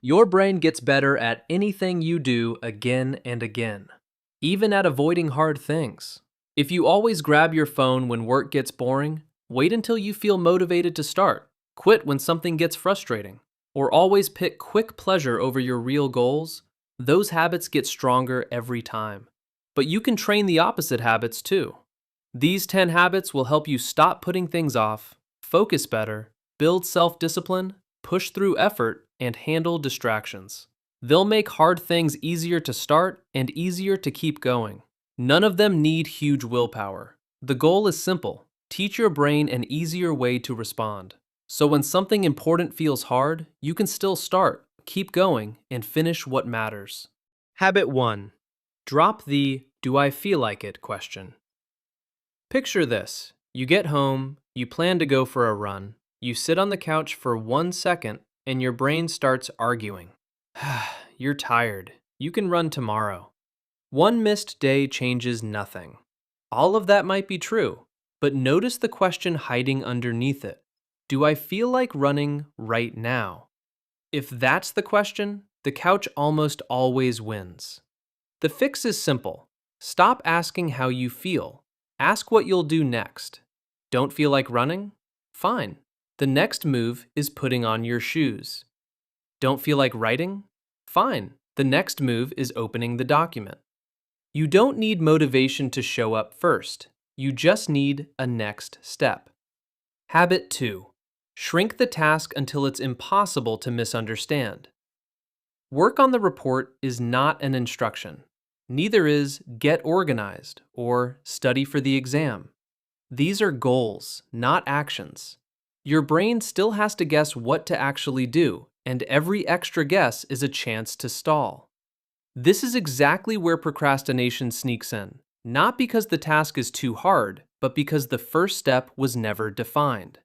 Your brain gets better at anything you do again and again, even at avoiding hard things. If you always grab your phone when work gets boring, wait until you feel motivated to start. Quit when something gets frustrating. Or always pick quick pleasure over your real goals, those habits get stronger every time. But you can train the opposite habits too. These 10 habits will help you stop putting things off, focus better, build self-discipline, push through effort, and handle distractions. They'll make hard things easier to start and easier to keep going. None of them need huge willpower. The goal is simple: teach your brain an easier way to respond. So when something important feels hard, you can still start, keep going, and finish what matters. Habit 1. Drop the "do I feel like it" question. Picture this. You get home, you plan to go for a run, you sit on the couch for 1 second, and your brain starts arguing. You're tired. You can run tomorrow. One missed day changes nothing. All of that might be true, but notice the question hiding underneath it. Do I feel like running right now? If that's the question, the couch almost always wins. The fix is simple. Stop asking how you feel. Ask what you'll do next. Don't feel like running? Fine. The next move is putting on your shoes. Don't feel like writing? Fine. The next move is opening the document. You don't need motivation to show up first. You just need a next step. Habit 2. Shrink the task until it's impossible to misunderstand. Work on the report is not an instruction. Neither is get organized or study for the exam. These are goals, not actions. Your brain still has to guess what to actually do, and every extra guess is a chance to stall. This is exactly where procrastination sneaks in, not because the task is too hard, but because the first step was never defined.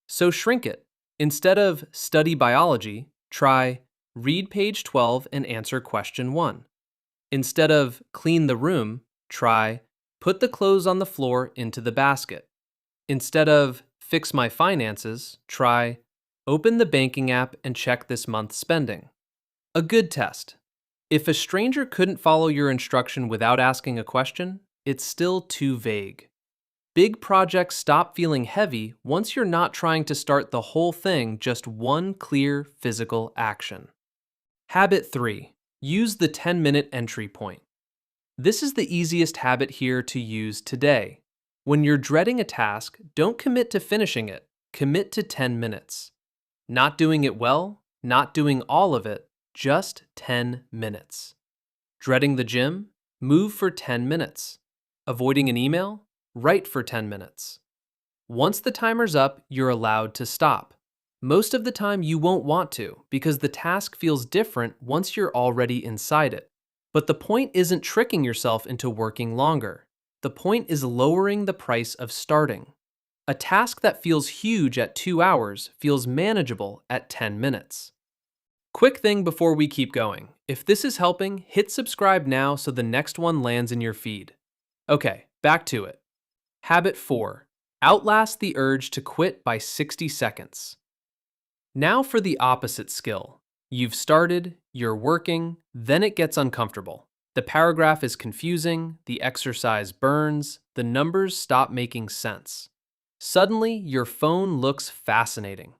So shrink it. Instead of study biology, try read page 12 and answer question 1. Instead of clean the room, try put the clothes on the floor into the basket. Instead of fix my finances, try open the banking app and check this month's spending. A good test. If a stranger couldn't follow your instruction without asking a question, it's still too vague. Big projects stop feeling heavy once you're not trying to start the whole thing, just one clear physical action. Habit 3. Use the 10-minute entry point. This is the easiest habit here to use today. When you're dreading a task, don't commit to finishing it. Commit to 10 minutes. Not doing it well, not doing all of it, just 10 minutes. Dreading the gym? Move for 10 minutes. Avoiding an email? Write for 10 minutes. Once the timer's up, you're allowed to stop. Most of the time you won't want to because the task feels different once you're already inside it. But the point isn't tricking yourself into working longer. The point is lowering the price of starting. A task that feels huge at 2 hours feels manageable at 10 minutes. Quick thing before we keep going. If this is helping, hit subscribe now so the next one lands in your feed. Okay, back to it. Habit 4. Outlast the urge to quit by 60 seconds. Now for the opposite skill. You've started, you're working, then it gets uncomfortable. The paragraph is confusing, the exercise burns, the numbers stop making sense. Suddenly, your phone looks fascinating.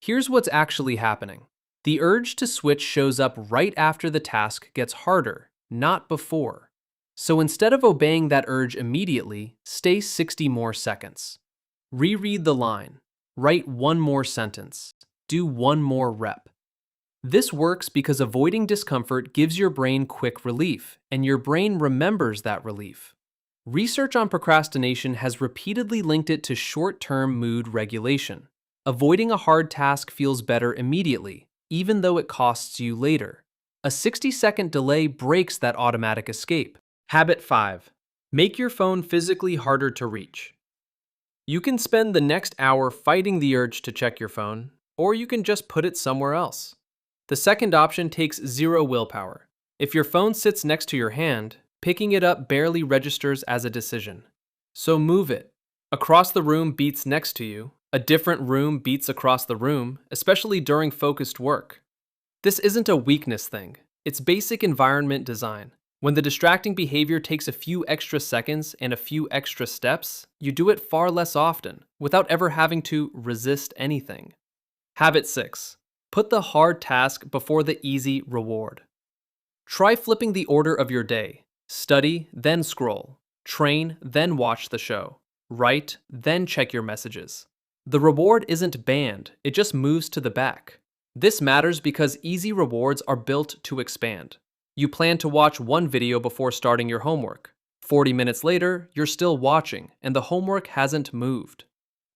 Here's what's actually happening. The urge to switch shows up right after the task gets harder, not before. So instead of obeying that urge immediately, stay 60 more seconds. Reread the line. Write one more sentence. Do one more rep. This works because avoiding discomfort gives your brain quick relief, and your brain remembers that relief. Research on procrastination has repeatedly linked it to short-term mood regulation. Avoiding a hard task feels better immediately, even though it costs you later. A 60-second delay breaks that automatic escape. Habit 5. Make your phone physically harder to reach. You can spend the next hour fighting the urge to check your phone, or you can just put it somewhere else. The second option takes zero willpower. If your phone sits next to your hand, picking it up barely registers as a decision. So move it. Across the room beats next to you. A different room beats across the room, especially during focused work. This isn't a weakness thing, it's basic environment design. When the distracting behavior takes a few extra seconds and a few extra steps, you do it far less often, without ever having to resist anything. Habit 6. Put the hard task before the easy reward. Try flipping the order of your day. Study, then scroll. Train, then watch the show. Write, then check your messages. The reward isn't banned, it just moves to the back. This matters because easy rewards are built to expand. You plan to watch one video before starting your homework. 40 minutes later, you're still watching, and the homework hasn't moved.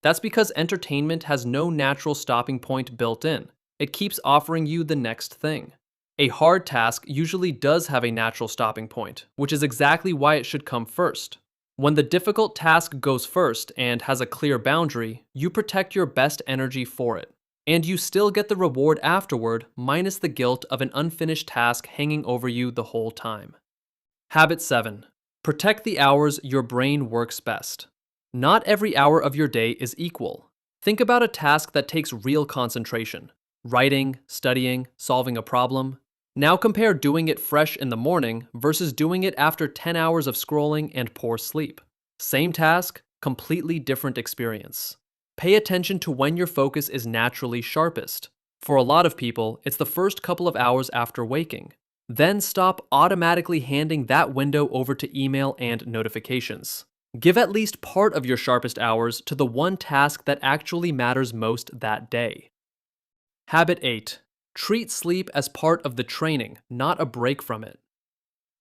That's because entertainment has no natural stopping point built in. It keeps offering you the next thing. A hard task usually does have a natural stopping point, which is exactly why it should come first. When the difficult task goes first and has a clear boundary, you protect your best energy for it. And you still get the reward afterward, minus the guilt of an unfinished task hanging over you the whole time. Habit 7. Protect the hours your brain works best. Not every hour of your day is equal. Think about a task that takes real concentration. Writing, studying, solving a problem. Now compare doing it fresh in the morning versus doing it after 10 hours of scrolling and poor sleep. Same task, completely different experience. Pay attention to when your focus is naturally sharpest. For a lot of people, it's the first couple of hours after waking. Then stop automatically handing that window over to email and notifications. Give at least part of your sharpest hours to the one task that actually matters most that day. Habit 8. Treat sleep as part of the training, not a break from it.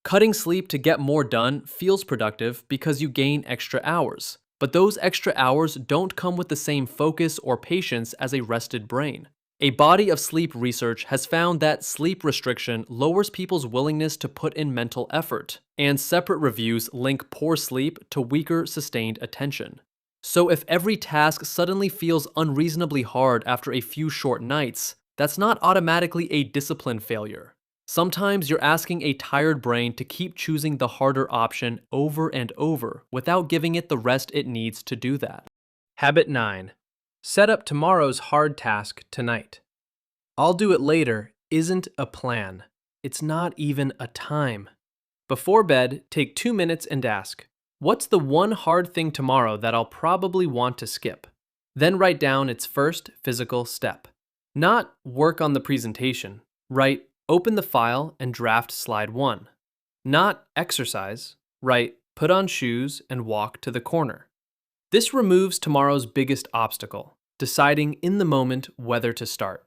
Cutting sleep to get more done feels productive because you gain extra hours, but those extra hours don't come with the same focus or patience as a rested brain. A body of sleep research has found that sleep restriction lowers people's willingness to put in mental effort, and separate reviews link poor sleep to weaker sustained attention. So if every task suddenly feels unreasonably hard after a few short nights, that's not automatically a discipline failure. Sometimes you're asking a tired brain to keep choosing the harder option over and over without giving it the rest it needs to do that. Habit 9. Set up tomorrow's hard task tonight. I'll do it later isn't a plan. It's not even a time. Before bed, take 2 minutes and ask, what's the one hard thing tomorrow that I'll probably want to skip? Then write down its first physical step. Not work on the presentation. Write, open the file and draft slide 1. Not exercise. Write, put on shoes and walk to the corner. This removes tomorrow's biggest obstacle, deciding in the moment whether to start.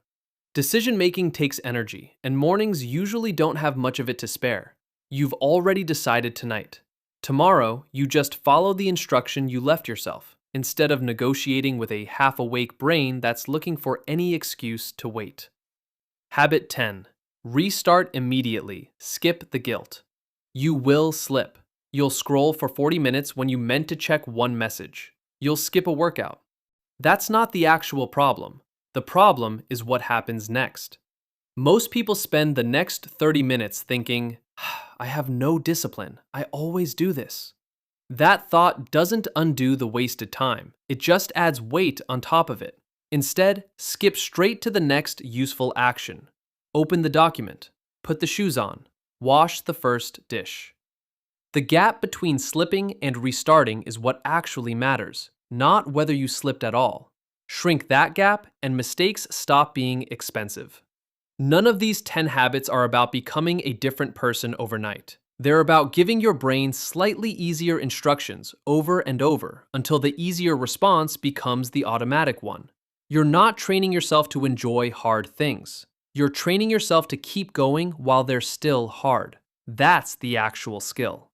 Decision-making takes energy, and mornings usually don't have much of it to spare. You've already decided tonight. Tomorrow, you just follow the instruction you left yourself, instead of negotiating with a half-awake brain that's looking for any excuse to wait. Habit 10. Restart immediately. Skip the guilt. You will slip. You'll scroll for 40 minutes when you meant to check one message. You'll skip a workout. That's not the actual problem. The problem is what happens next. Most people spend the next 30 minutes thinking, I have no discipline. I always do this. That thought doesn't undo the wasted time. It just adds weight on top of it. Instead, skip straight to the next useful action. Open the document. Put the shoes on. Wash the first dish. The gap between slipping and restarting is what actually matters, not whether you slipped at all. Shrink that gap, and mistakes stop being expensive. None of these 10 habits are about becoming a different person overnight. They're about giving your brain slightly easier instructions over and over until the easier response becomes the automatic one. You're not training yourself to enjoy hard things. You're training yourself to keep going while they're still hard. That's the actual skill.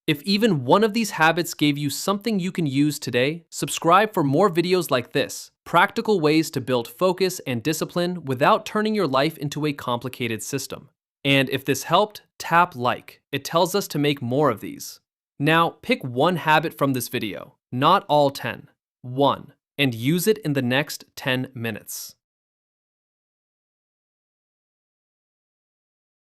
If even one of these habits gave you something you can use today, subscribe for more videos like this, practical ways to build focus and discipline without turning your life into a complicated system. And if this helped, tap like. It tells us to make more of these. Now, pick one habit from this video, not all 10. One, and use it in the next 10 minutes.